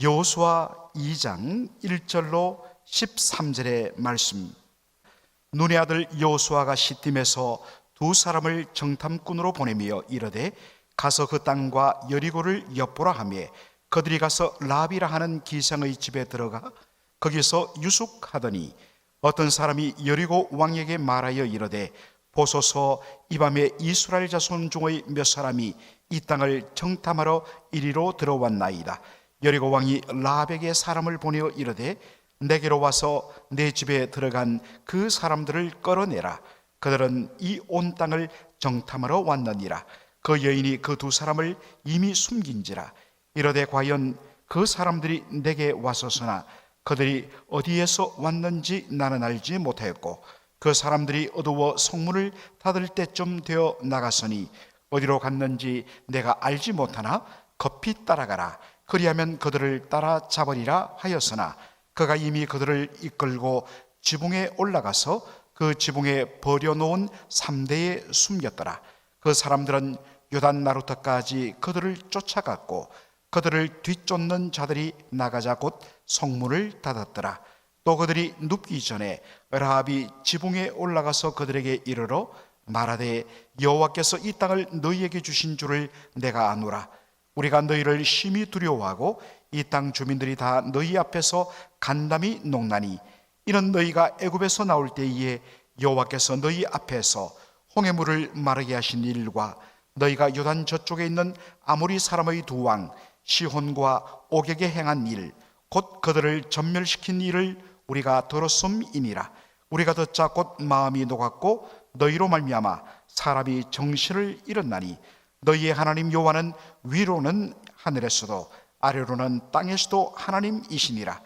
여호수아 2장 1절로 13절의 말씀. 눈의 아들 여호수아가 시딤에서 두 사람을 정탐꾼으로 보내며 이르되 가서 그 땅과 여리고를 엿보라 하며 그들이 가서 라비라 하는 기생의 집에 들어가 거기서 유숙하더니 어떤 사람이 여리고 왕에게 말하여 이르되 보소서 이 밤에 이스라엘 자손 중의 몇 사람이 이 땅을 정탐하러 이리로 들어왔나이다. 여리고 왕이 라합에게 사람을 보내어 이르되 내게로 와서 내 집에 들어간 그 사람들을 끌어내라. 그들은 이 온 땅을 정탐하러 왔느니라. 그 여인이 그 두 사람을 이미 숨긴지라. 이르되 과연 그 사람들이 내게 왔었으나 그들이 어디에서 왔는지 나는 알지 못하였고 그 사람들이 어두워 성문을 닫을 때쯤 되어 나갔으니 어디로 갔는지 내가 알지 못하나 급히 따라가라. 그리하면 그들을 따라잡으리라 하였으나 그가 이미 그들을 이끌고 지붕에 올라가서 그 지붕에 버려놓은 삼대에 숨겼더라. 그 사람들은 요단 나루터까지 그들을 쫓아갔고 그들을 뒤쫓는 자들이 나가자 곧 성문을 닫았더라. 또 그들이 눕기 전에 라합이 지붕에 올라가서 그들에게 이르러 말하되 여호와께서 이 땅을 너희에게 주신 줄을 내가 아노라. 우리가 너희를 심히 두려워하고 이 땅 주민들이 다 너희 앞에서 간담이 녹나니 이는 너희가 애굽에서 나올 때에 여호와께서 너희 앞에서 홍해물을 마르게 하신 일과 너희가 요단 저쪽에 있는 아모리 사람의 두 왕 시혼과 옥에게 행한 일 곧 그들을 전멸시킨 일을 우리가 들었음이니라. 우리가 듣자 곧 마음이 녹았고 너희로 말미암아 사람이 정신을 잃었나니 너희의 하나님 여호와는 위로는 하늘에서도 아래로는 땅에서도 하나님이시니라.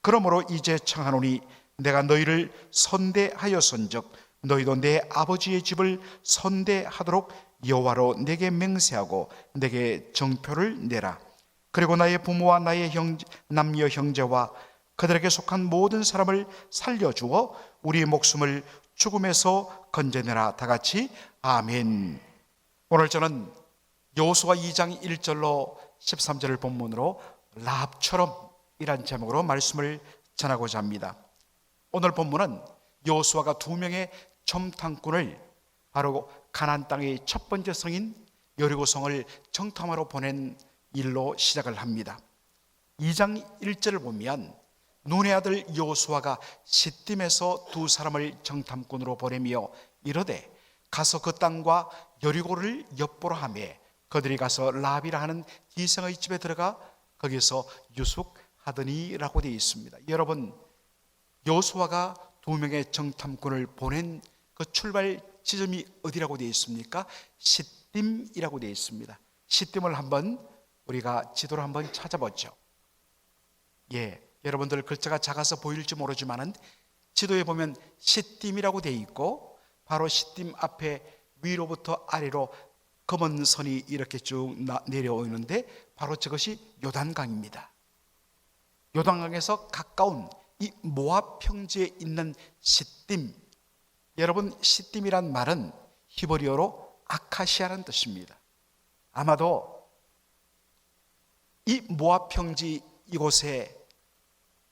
그러므로 이제 청하노니 내가 너희를 선대하였은즉 너희도 내 아버지의 집을 선대하도록 여호와로 내게 맹세하고 내게 정표를 내라. 그리고 나의 부모와 나의 남녀 형제와 그들에게 속한 모든 사람을 살려주어 우리 목숨을 죽음에서 건져내라. 다 같이 아멘. 오늘 저는 여호수아 2장 1절로 13절을 본문으로 라합처럼 이란 제목으로 말씀을 전하고자 합니다. 오늘 본문은 여호수아가 두 명의 정탐꾼을 바로 가나안 땅의 첫 번째 성인 여리고성을 정탐하러 보낸 일로 시작을 합니다. 2장 1절을 보면 눈의 아들 여호수아가 시딤에서 두 사람을 정탐꾼으로 보내며 이르되 가서 그 땅과 여리고를 엿보라 하며 그들이 가서 라합이라 하는 기생의 집에 들어가 거기서 유숙하더니라고 되어 있습니다. 여러분, 여호수아가 두 명의 정탐꾼을 보낸 그 출발 지점이 어디라고 되어 있습니까? 시딤이라고 되어 있습니다. 시딤을 한번 우리가 지도로 한번 찾아보죠. 여러분들 글자가 작아서 보일지 모르지만은 지도에 보면 시딤이라고 되어 있고 바로 시딤 앞에 위로부터 아래로 검은 선이 이렇게 쭉 내려오는데 바로 저것이 요단강입니다. 요단강에서 가까운 이 모압 평지에 있는 시딤. 여러분, 시딤이란 말은 히브리어로 아카시아라는 뜻입니다. 아마도 이 모압 평지 이곳에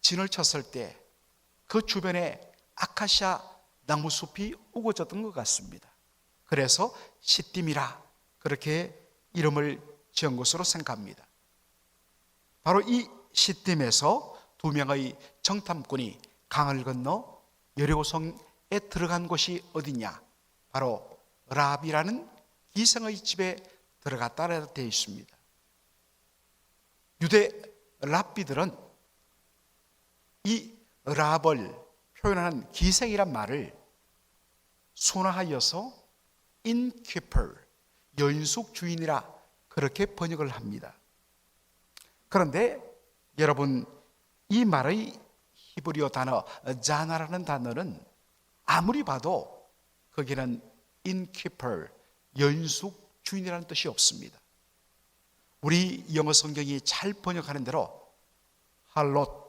진을 쳤을 때 그 주변에 아카시아 나무숲이 우거졌던 것 같습니다. 그래서 시딤이라 그렇게 이름을 지은 것으로 생각합니다. 바로 이 시딤에서 두 명의 정탐꾼이 강을 건너 여리고성에 들어간 곳이 어디냐? 바로 라합이라는 기생의 집에 들어갔다라고 되어 있습니다. 유대 랍비들은 이 라합을 표현하는 기생이란 말을 순화하여서 innkeeper, 여인숙 주인이라 그렇게 번역을 합니다. 그런데 여러분, 이 말의 히브리어 단어 자나라는 단어는 아무리 봐도 거기는 innkeeper, 여인숙 주인이라는 뜻이 없습니다. 우리 영어 성경이 잘 번역하는 대로 할롯,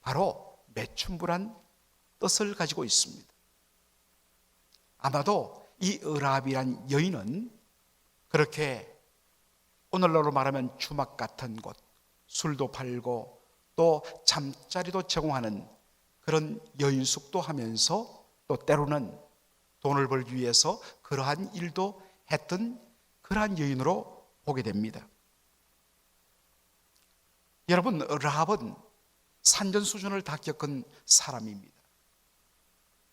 바로 매춘부란 뜻을 가지고 있습니다. 아마도 이 라합이란 여인은 그렇게 오늘날로 말하면 주막 같은 곳, 술도 팔고 또 잠자리도 제공하는 그런 여인숙도 하면서 또 때로는 돈을 벌기 위해서 그러한 일도 했던 그러한 여인으로 보게 됩니다. 여러분, 라합은 산전수전을 다 겪은 사람입니다.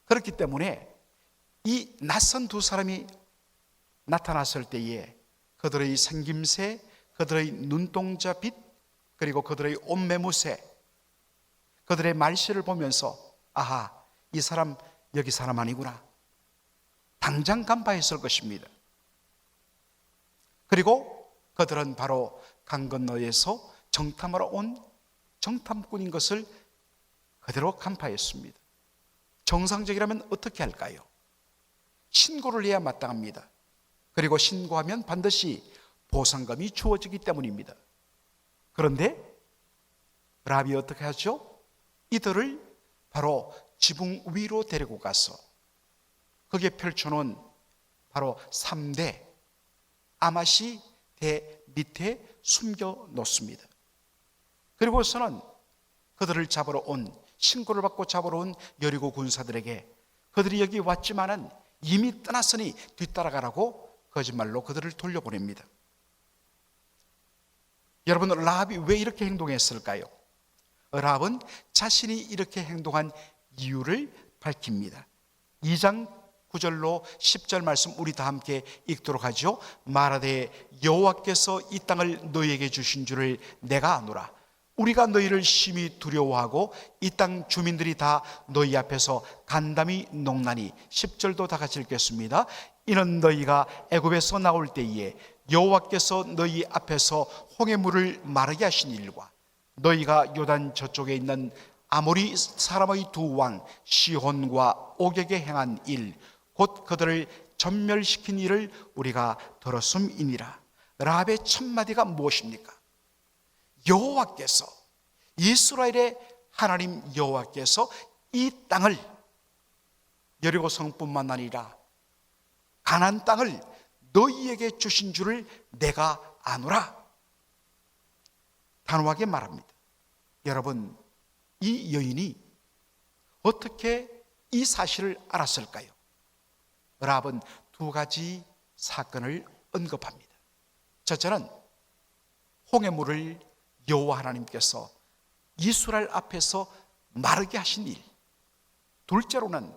그렇기 때문에 이 낯선 두 사람이 나타났을 때에 그들의 생김새, 그들의 눈동자 빛, 그리고 그들의 옷매무새, 그들의 말씨를 보면서 아하, 이 사람 여기 사람 아니구나, 당장 간파했을 것입니다. 그리고 그들은 바로 강 건너에서 정탐하러 온 정탐꾼인 것을 그대로 간파했습니다. 정상적이라면 어떻게 할까요? 신고를 해야 마땅합니다. 그리고 신고하면 반드시 보상금이 주어지기 때문입니다. 그런데 라합이 어떻게 하죠? 이들을 바로 지붕 위로 데리고 가서 거기에 펼쳐놓은 바로 3대 아마시 대 밑에 숨겨 놓습니다. 그리고서는 그들을 잡으러 온, 신고를 받고 잡으러 온 여리고 군사들에게 그들이 여기 왔지만은 이미 떠났으니 뒤따라가라고 거짓말로 그들을 돌려보냅니다. 여러분, 라합이 왜 이렇게 행동했을까요? 라합은 자신이 이렇게 행동한 이유를 밝힙니다. 2장 9절로 10절 말씀 우리 다 함께 읽도록 하죠. 말하되 여호와께서 이 땅을 너희에게 주신 줄을 내가 아노라. 우리가 너희를 심히 두려워하고 이 땅 주민들이 다 너희 앞에서 간담이 녹나니. 10절도 다 같이 읽겠습니다. 이는 너희가 애굽에서 나올 때에 여호와께서 너희 앞에서 홍해물을 마르게 하신 일과 너희가 요단 저쪽에 있는 아모리 사람의 두 왕 시혼과 옥에게 행한 일, 곧 그들을 전멸시킨 일을 우리가 들었음이니라. 라합의 첫 마디가 무엇입니까? 여호와께서, 이스라엘의 하나님 여호와께서 이 땅을, 여리고 성뿐만 아니라 가나안 땅을 너희에게 주신 줄을 내가 아노라. 단호하게 말합니다. 여러분, 이 여인이 어떻게 이 사실을 알았을까요? 라합은 두 가지 사건을 언급합니다. 첫째는 홍해물을 여호와 하나님께서 이스라엘 앞에서 마르게 하신 일, 둘째로는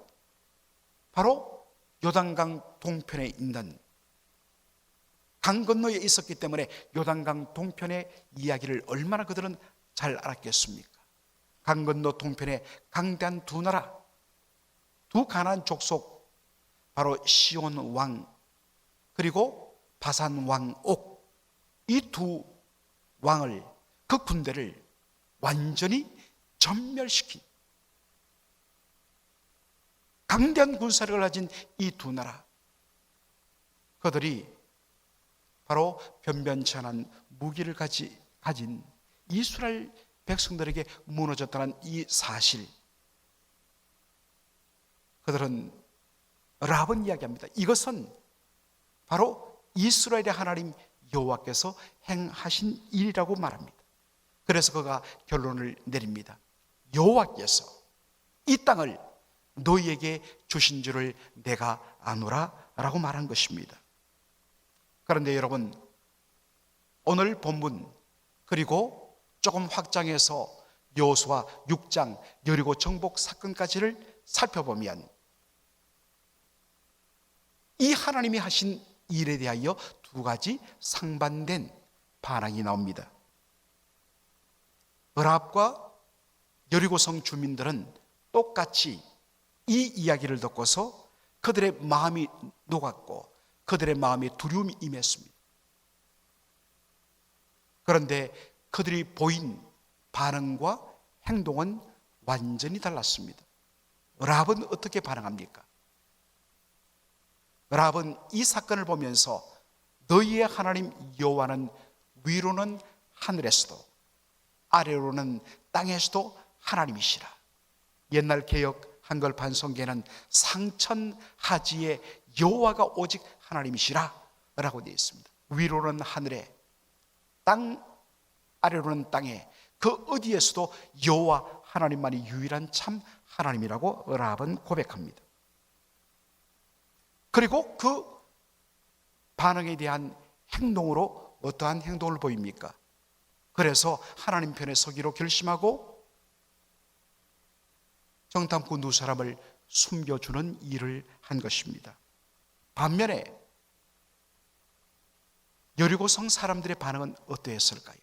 바로 요단강 동편에 있는, 강 건너에 있었기 때문에 요단강 동편의 이야기를 얼마나 그들은 잘 알았겠습니까? 강 건너 동편에 강대한 두 나라, 두 가나안 족속, 바로 시온 왕 그리고 바산 왕 옥, 이 두 왕을, 그 군대를 완전히 전멸시킨 강대한 군사력을 가진 이 두 나라, 그들이 바로 변변치 않은 무기를 가진 이스라엘 백성들에게 무너졌다는 이 사실, 그들은 라합은 이야기합니다. 이것은 바로 이스라엘의 하나님 여호와께서 행하신 일이라고 말합니다. 그래서 그가 결론을 내립니다. 여호와께서 이 땅을 너희에게 주신 줄을 내가 아노라 라고 말한 것입니다. 그런데 여러분, 오늘 본문 그리고 조금 확장해서 여호수아 6장 여리고 정복 사건까지를 살펴보면 이 하나님이 하신 일에 대하여 두 가지 상반된 반응이 나옵니다. 라합과 여리고성 주민들은 똑같이 이 이야기를 듣고서 그들의 마음이 녹았고 그들의 마음에 두려움이 임했습니다. 그런데 그들이 보인 반응과 행동은 완전히 달랐습니다. 라합은 어떻게 반응합니까? 라합은 이 사건을 보면서 너희의 하나님 여호와는 위로는 하늘에서도 아래로는 땅에서도 하나님이시라. 옛날 개역 한글판 성경에는 상천하지의 여호와가 오직 하나님이시라 라고 되어 있습니다. 위로는 하늘에, 땅 아래로는 땅에 그 어디에서도 여호와 하나님만이 유일한 참 하나님이라고 라합은 고백합니다. 그리고 그 반응에 대한 행동으로 어떠한 행동을 보입니까? 그래서 하나님 편에 서기로 결심하고 정탐꾼 두 사람을 숨겨주는 일을 한 것입니다. 반면에 여리고성 사람들의 반응은 어떠했을까요?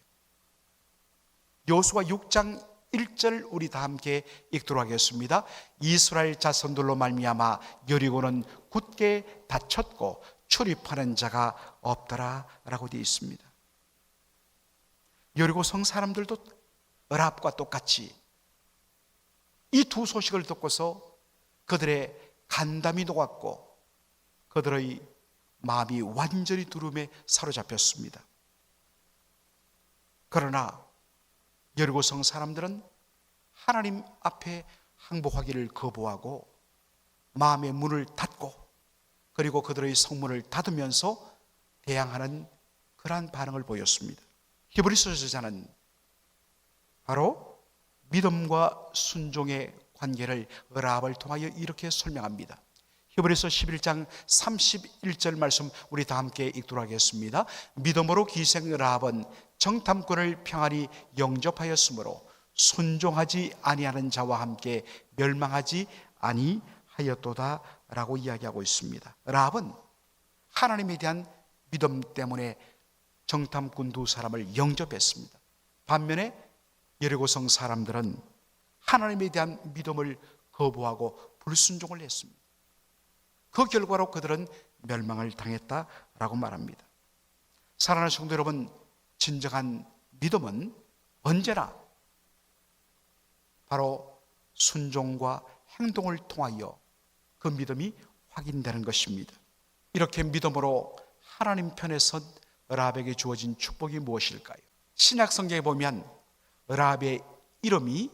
여호수아 6장 1절 우리 다 함께 읽도록 하겠습니다. 이스라엘 자손들로 말미암아 여리고는 굳게 닫혔고 출입하는 자가 없더라 라고 되어 있습니다. 여리고성 사람들도 라합과 똑같이 이 두 소식을 듣고서 그들의 간담이 녹았고 그들의 마음이 완전히 두려움에 사로잡혔습니다. 그러나 여리고성 사람들은 하나님 앞에 항복하기를 거부하고 마음의 문을 닫고 그리고 그들의 성문을 닫으면서 대항하는 그러한 반응을 보였습니다. 히브리서 저자는 바로 믿음과 순종의 관계를 라합을 통하여 이렇게 설명합니다. 히브리서 11장 31절 말씀 우리 다 함께 읽도록 하겠습니다. 믿음으로 기생 라합은 정탐꾼을 평안히 영접하였으므로 순종하지 아니하는 자와 함께 멸망하지 아니하였도다 라고 이야기하고 있습니다. 라합은 하나님에 대한 믿음 때문에 정탐꾼 두 사람을 영접했습니다. 반면에 여리고성 사람들은 하나님에 대한 믿음을 거부하고 불순종을 했습니다. 그 결과로 그들은 멸망을 당했다라고 말합니다. 사랑하는 성도 여러분, 진정한 믿음은 언제나 바로 순종과 행동을 통하여 그 믿음이 확인되는 것입니다. 이렇게 믿음으로 하나님 편에 선 라합에게 주어진 축복이 무엇일까요? 신약 성경에 보면 라합의 이름이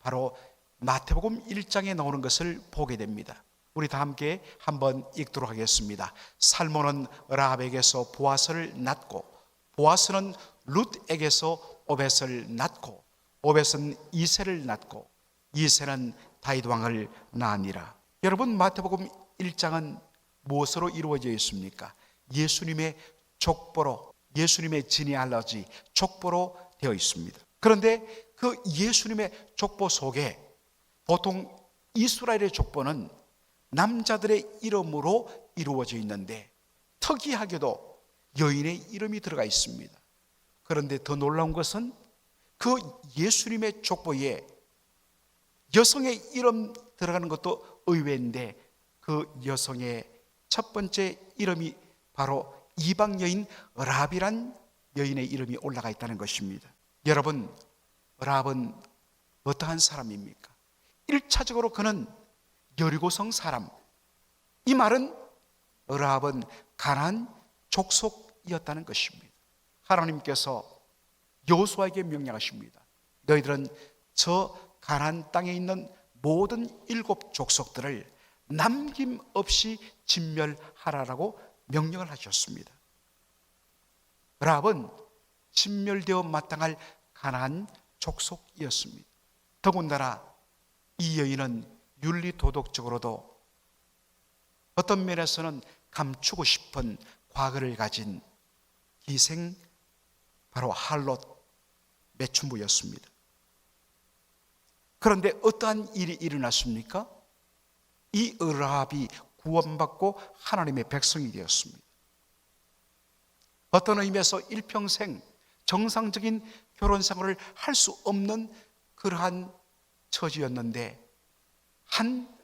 바로 마태복음 1장에 나오는 것을 보게 됩니다. 우리 다 함께 한번 읽도록 하겠습니다. 살몬은 라합에게서 보아스를 낳고 보아스는 룻에게서 오벳을 낳고 오벳은 이새를 낳고 이새는 다윗 왕을 낳으니라. 여러분, 마태복음 1장은 무엇으로 이루어져 있습니까? 예수님의 족보로, 예수님의 지니알러지 족보로 되어 있습니다. 그런데 그 예수님의 족보 속에 보통 이스라엘의 족보는 남자들의 이름으로 이루어져 있는데 특이하게도 여인의 이름이 들어가 있습니다. 그런데 더 놀라운 것은 그 예수님의 족보에 여성의 이름 들어가는 것도 의외인데 그 여성의 첫 번째 이름이 바로 이방 여인 라합이란 여인의 이름이 올라가 있다는 것입니다. 여러분, 라합은 어떠한 사람입니까? 1차적으로 그는 여리고성 사람. 이 말은 라합은 가나안 족속이었다는 것입니다. 하나님께서 여호수아에게 명령하십니다. 너희들은 저 가나안 땅에 있는 모든 7 족속들을 남김없이 진멸하라라고 명령을 하셨습니다. 라합은 진멸되어 마땅할 가나안 족속이었습니다. 더군다나 이 여인은 윤리도덕적으로도 어떤 면에서는 감추고 싶은 과거를 가진 기생, 바로 할롯 매춘부였습니다. 그런데 어떠한 일이 일어났습니까? 이 라합이 구원받고 하나님의 백성이 되었습니다. 어떤 의미에서 일평생 정상적인 결혼 생활을 할 수 없는 그러한 처지였는데 한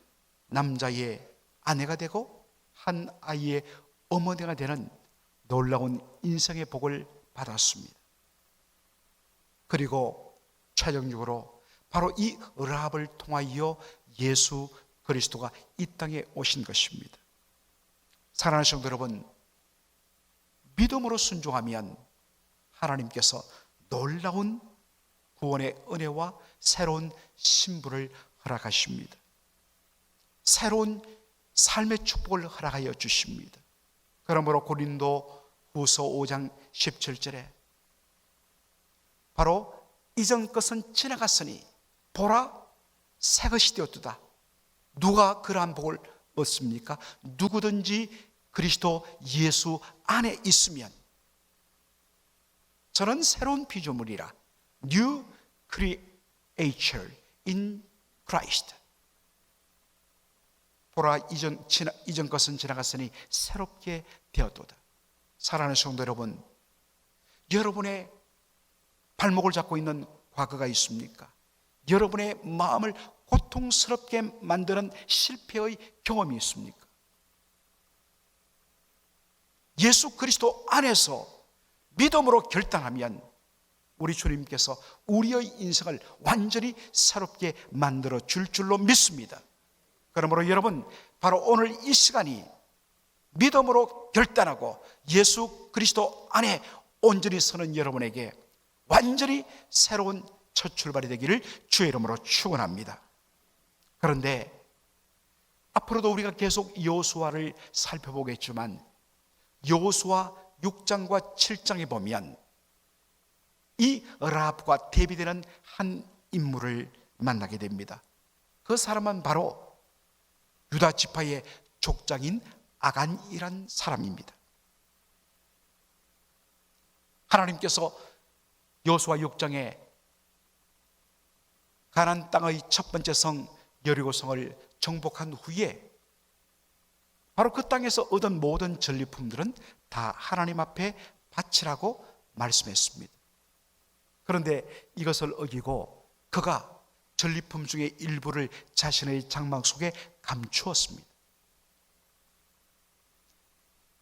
남자의 아내가 되고 한 아이의 어머니가 되는 놀라운 인생의 복을 받았습니다. 그리고 최종적으로 바로 이 라합을 통하여 예수 그리스도가 이 땅에 오신 것입니다. 사랑하는 성도 여러분, 믿음으로 순종하면 하나님께서 놀라운 구원의 은혜와 새로운 신부를 허락하십니다. 새로운 삶의 축복을 허락하여 주십니다. 그러므로 고린도 후서 5장 17절에 바로 이전 것은 지나갔으니 보라 새 것이 되었도다. 누가 그러한 복을 얻습니까? 누구든지 그리스도 예수 안에 있으면 저는 새로운 피조물이라. New creature in Christ. 보라 이전 것은 지나갔으니 새롭게 되었도다. 사랑하는 성도 여러분, 여러분의 발목을 잡고 있는 과거가 있습니까? 여러분의 마음을 고통스럽게 만드는 실패의 경험이 있습니까? 예수 그리스도 안에서 믿음으로 결단하면 우리 주님께서 우리의 인생을 완전히 새롭게 만들어 줄 줄로 믿습니다. 그러므로 여러분, 바로 오늘 이 시간이 믿음으로 결단하고 예수 그리스도 안에 온전히 서는 여러분에게 완전히 새로운 첫 출발이 되기를 주의 이름으로 축원합니다. 그런데 앞으로도 우리가 계속 여호수아를 살펴보겠지만 여호수아 6장과 7장에 보면 이 라합과 대비되는 한 인물을 만나게 됩니다. 그 사람은 바로 유다 지파의 족장인 아간이란 사람입니다. 하나님께서 여호수아 6장에 가나안 땅의 첫 번째 성 여리고성을 정복한 후에 바로 그 땅에서 얻은 모든 전리품들은 다 하나님 앞에 바치라고 말씀했습니다. 그런데 이것을 어기고 그가 전리품 중에 일부를 자신의 장막 속에 감추었습니다.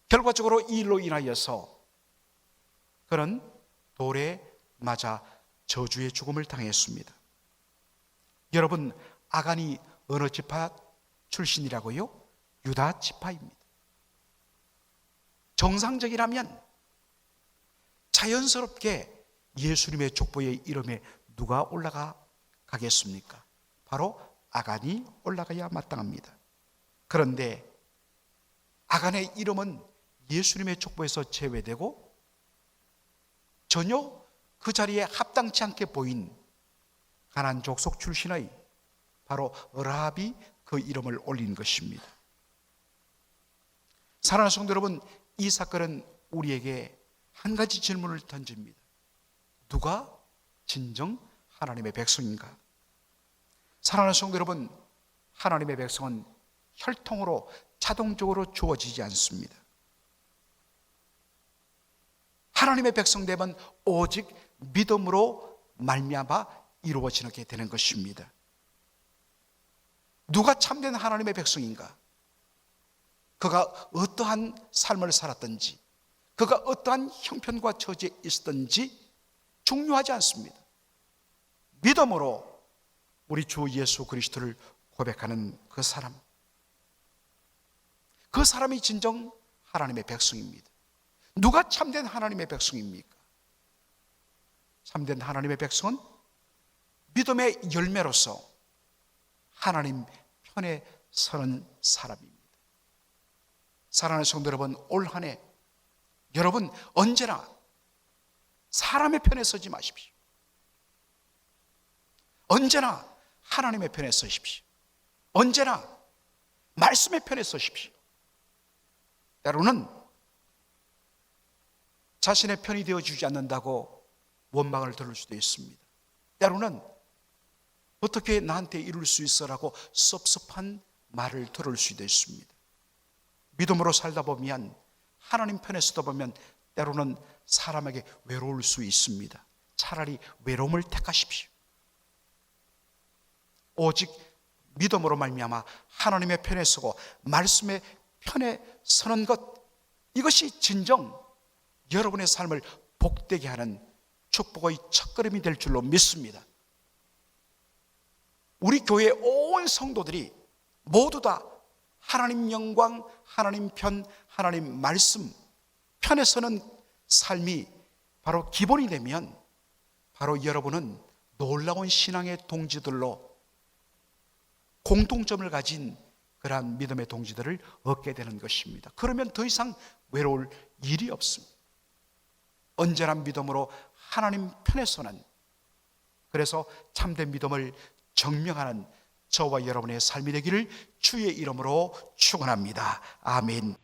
결과적으로 이 일로 인하여서 그는 돌에 맞아 저주의 죽음을 당했습니다. 여러분, 아간이 어느 지파 출신이라고요? 유다 지파입니다. 정상적이라면 자연스럽게 예수님의 족보의 이름에 누가 올라가겠습니까? 바로 아간이 올라가야 마땅합니다. 그런데 아간의 이름은 예수님의 족보에서 제외되고 전혀 그 자리에 합당치 않게 보인 가나안 족속 출신의 바로 라합이 그 이름을 올린 것입니다. 사랑하는 성도 여러분, 이 사건은 우리에게 한 가지 질문을 던집니다. 누가 진정 하나님의 백성인가? 사랑하는 성도 여러분, 하나님의 백성은 혈통으로 자동적으로 주어지지 않습니다. 하나님의 백성됨은 오직 믿음으로 말미암아 이루어지게 되는 것입니다. 누가 참된 하나님의 백성인가? 그가 어떠한 삶을 살았든지, 그가 어떠한 형편과 처지에 있었든지 중요하지 않습니다. 믿음으로 우리 주 예수 그리스도를 고백하는 그 사람이 진정 하나님의 백성입니다. 누가 참된 하나님의 백성입니까? 참된 하나님의 백성은 믿음의 열매로서 하나님 편에 서는 사람입니다. 사랑하는 성도 여러분, 올 한 해 여러분 언제나 사람의 편에 서지 마십시오. 언제나 하나님의 편에 서십시오. 언제나 말씀의 편에 서십시오. 때로는 자신의 편이 되어주지 않는다고 원망을 들을 수도 있습니다. 때로는 어떻게 나한테 이룰 수 있어라고 섭섭한 말을 들을 수도 있습니다. 믿음으로 살다 보면, 하나님 편에 서다 보면 때로는 사람에게 외로울 수 있습니다. 차라리 외로움을 택하십시오. 오직 믿음으로 말미암아 하나님의 편에 서고 말씀의 편에 서는 것, 이것이 진정 여러분의 삶을 복되게 하는 축복의 첫걸음이 될 줄로 믿습니다. 우리 교회의 온 성도들이 모두 다 하나님 영광, 하나님 편, 하나님 말씀 편에 서는 삶이 바로 기본이 되면 바로 여러분은 놀라운 신앙의 동지들로 공통점을 가진 그러한 믿음의 동지들을 얻게 되는 것입니다. 그러면 더 이상 외로울 일이 없습니다. 언제나 믿음으로 하나님 편에 서는, 그래서 참된 믿음을 증명하는 저와 여러분의 삶이 되기를 주의 이름으로 축원합니다. 아멘.